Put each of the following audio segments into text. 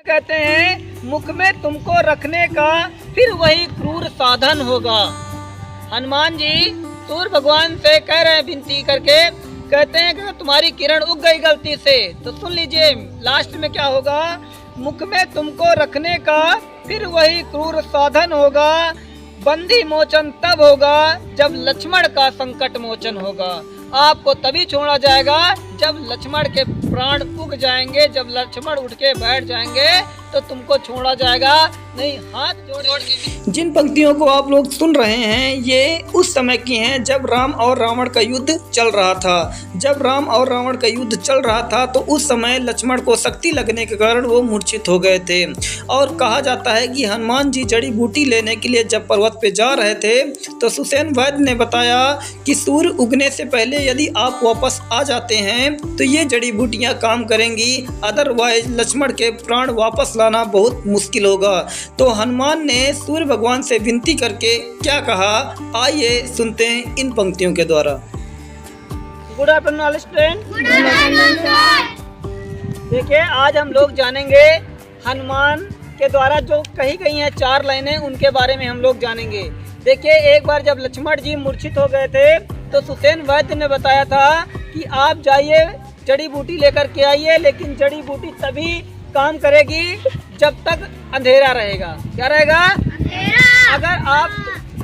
कहते हैं मुख में तुमको रखने का फिर वही क्रूर साधन होगा। हनुमान जी सूर्य भगवान से कह रहे हैं विनती करके, कहते हैं कि तुम्हारी किरण उग गई गलती से तो सुन लीजिए लास्ट में क्या होगा। मुख में तुमको रखने का फिर वही क्रूर साधन होगा। बंदी मोचन तब होगा जब लक्ष्मण का संकट मोचन होगा। आपको तभी छोड़ा जाएगा जब लक्ष्मण के प्राण उग जाएंगे, जब लक्ष्मण उठ के बैठ जाएंगे तो तुमको छोड़ा जाएगा नहीं। हाथ जोड़ के जिन पंक्तियों को आप लोग सुन रहे हैं ये उस समय की हैं जब राम और रावण का युद्ध चल रहा था। जब राम और रावण का युद्ध चल रहा था तो उस समय लक्ष्मण को शक्ति लगने के कारण वो मूर्छित हो गए थे। और कहा जाता है कि हनुमान जी जड़ी बूटी लेने के लिए जब पर्वत पे जा रहे थे तो सुसेन वैद्य ने बताया कि सूर्य उगने से पहले यदि आप वापस आ जाते हैं तो ये जड़ी बूटियां काम करेंगी, अदरवाइज लक्ष्मण के प्राण वापस लाना बहुत मुश्किल होगा। तो हनुमान ने सूर्य भगवान से विनती करके क्या कहा, आइए सुनते हैं इन पंक्तियों के द्वारा। Good afternoon student. देखिए आज हम लोग जानेंगे हनुमान के द्वारा जो कही गई हैं 4 लाइनें, उनके बारे में हम लोग जानेंगे। देखिए एक बार जब लक्ष्मण जी मूर्छित हो गए थे तो सुसेन वैद्य ने बताया था कि आप जाइए जड़ी बूटी लेकर के आइए, लेकिन जड़ी बूटी तभी काम करेगी जब तक अंधेरा रहेगा। क्या रहेगा? अंधेरा।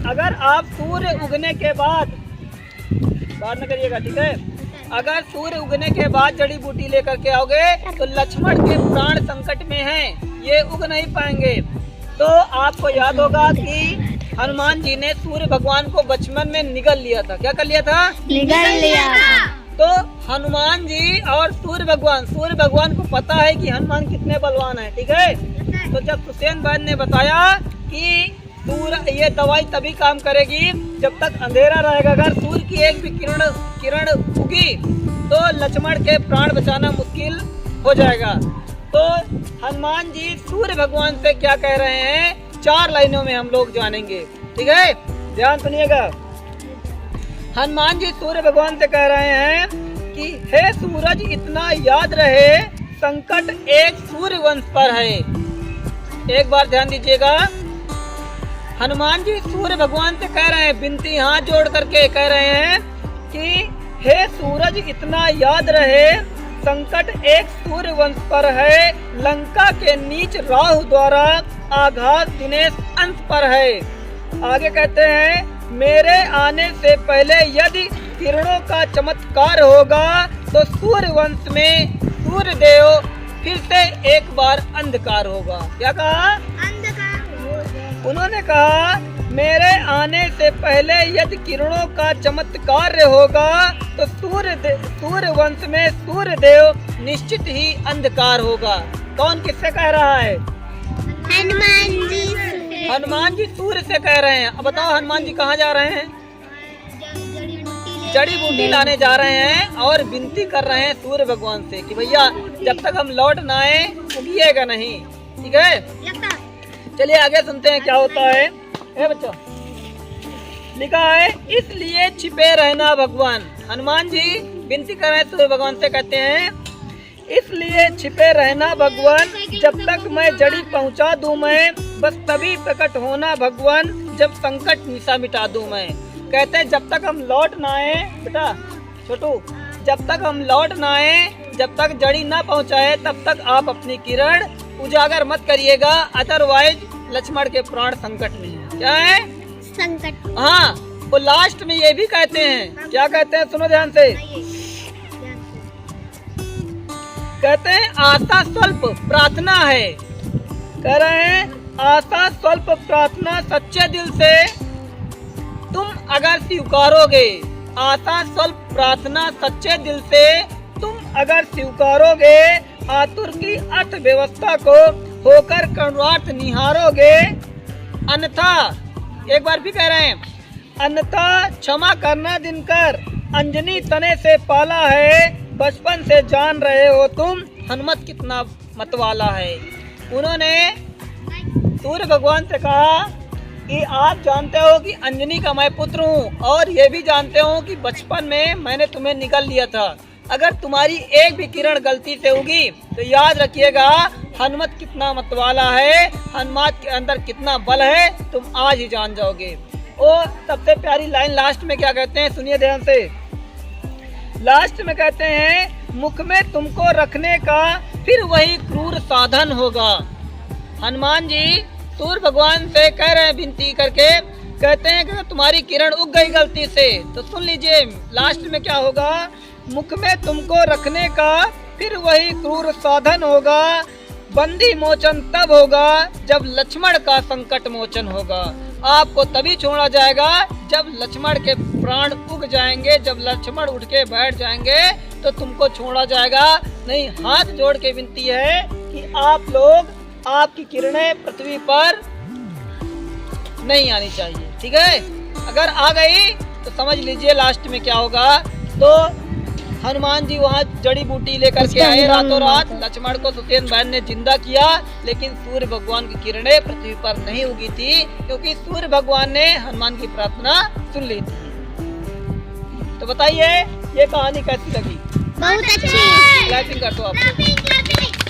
अगर आप सूर्य उगने के बाद बात न करिएगा, ठीक है। अगर सूर्य उगने के बाद जड़ी बूटी लेकर के आओगे तो लक्ष्मण के प्राण संकट में हैं, ये उग नहीं पाएंगे। तो आपको याद होगा कि हनुमान जी ने सूर्य भगवान को बचपन में निगल लिया था। क्या कर लिया था? निगल लिया। तो हनुमान जी और सूर्य भगवान को पता है कि हनुमान कितने बलवान है, ठीक है। तो जब सुसेन वैद्य ने बताया कि सूर्य ये दवाई तभी काम करेगी जब तक अंधेरा रहेगा, अगर सूर्य की एक भी किरण उगी तो लक्ष्मण के प्राण बचाना मुश्किल हो जाएगा। तो हनुमान जी सूर्य भगवान से क्या कह रहे हैं 4 लाइनों में हम लोग जानेंगे, ठीक है। ध्यान सुनिएगा। हनुमान जी सूर्य भगवान से कह रहे हैं कि हे सूरज इतना याद रहे संकट एक सूर्य वंश पर है। एक बार ध्यान दीजिएगा, हनुमान जी सूर्य भगवान से कह रहे हैं, विनती हाथ जोड़ करके कह रहे हैं कि हे सूरज इतना याद रहे संकट एक सूर्य वंश पर है। लंका के नीच राहु द्वारा आघात दिनेश अंश पर है। आगे कहते हैं मेरे आने से पहले यदि किरणों का चमत्कार होगा तो सूर्य वंश में सूर्य देव फिर से एक बार अंधकार होगा। क्या कहा? अंधकार। उन्होंने कहा मेरे आने से पहले यदि किरणों का चमत्कार होगा तो सूर्य वंश में सूर्य देव निश्चित ही अंधकार होगा। कौन किससे कह रहा है? हनुमान जी। हनुमान जी सूर्य से कह रहे हैं। अब बताओ हनुमान जी कहाँ जा रहे हैं? जड़ी बूटी लाने जा रहे हैं और विनती कर रहे हैं सूर्य भगवान से कि भैया जब तक हम लौट ना आए उगिएगा नहीं, ठीक है। चलिए आगे सुनते हैं क्या होता है। बच्चों लिखा है इसलिए छिपे रहना भगवान। हनुमान जी विनती कर रहे हैं सूर्य भगवान से, कहते हैं इसलिए छिपे रहना भगवान जब तक मैं जड़ी पहुंचा दूं मैं, बस तभी प्रकट होना भगवान जब संकट निशा मिटा दूं मैं। कहते हैं जब तक हम लौट ना आए बेटा छोटू, जब तक हम लौट ना आए, जब तक जड़ी ना पहुंचाए तब तक आप अपनी किरण उजागर मत करिएगा, अदरवाइज लक्ष्मण के प्राण संकट में है। क्या है? संकट। हाँ, वो लास्ट में ये भी कहते हैं। क्या कहते हैं? सुनो ध्यान से। कहते हैं आशा स्वल्प प्रार्थना है। कह रहे हैं आशा स्वल्प प्रार्थना सच्चे दिल से तुम अगर स्वीकारोगे, आशा स्वल्प प्रार्थना सच्चे दिल से तुम अगर स्वीकारोगे, आतुर की अर्थव्यवस्था को होकर करुणार्थ निहारोगे, अन्यथा एक बार भी कह रहे हैं अन्यथा क्षमा करना दिनकर अंजनी तने से पाला है, बचपन से जान रहे हो तुम हनुमत कितना मतवाला है। उन्होंने सूर्य भगवान से कहा कि आप जानते हो कि अंजनी का मैं पुत्र हूँ और ये भी जानते हो कि बचपन में मैंने तुम्हें निगल लिया था। अगर तुम्हारी एक भी किरण गलती से उगी तो याद रखिएगा हनुमत कितना मतवाला है, हनुमान के अंदर कितना बल है, तुम आज ही जान जाओगे। और सबसे प्यारी लाइन लास्ट में क्या कहते हैं, सुनिए ध्यान से। लास्ट में कहते हैं मुख में तुमको रखने का फिर वही क्रूर साधन होगा। हनुमान जी सूर्य भगवान से कह रहे हैं विनती करके, कहते हैं कि तुम्हारी किरण उग गई गलती से तो सुन लीजिए लास्ट में क्या होगा, मुख में तुमको रखने का फिर वही क्रूर साधन होगा, बंदी मोचन तब होगा जब लक्ष्मण का संकट मोचन होगा। आपको तभी छोड़ा जाएगा जब लक्ष्मण के प्राण उग जाएंगे, जब लक्ष्मण उठ के बैठ जाएंगे तो तुमको छोड़ा जाएगा नहीं। हाथ जोड़ के विनती है कि आप लोग, आपकी किरणें पृथ्वी पर नहीं आनी चाहिए, ठीक है। अगर आ गई तो समझ लीजिए लास्ट में क्या होगा। तो हनुमान जी वहाँ जड़ी बूटी लेकर के आए रातों रात, लक्ष्मण को सुसेन बहन ने जिंदा किया, लेकिन सूर्य भगवान की किरणें पृथ्वी पर नहीं उगी थी, क्योंकि सूर्य भगवान ने हनुमान की प्रार्थना सुन ली थी। तो बताइए ये कहानी कैसी लगी? बहुत अच्छी। क्लैपिंग कर दो आप।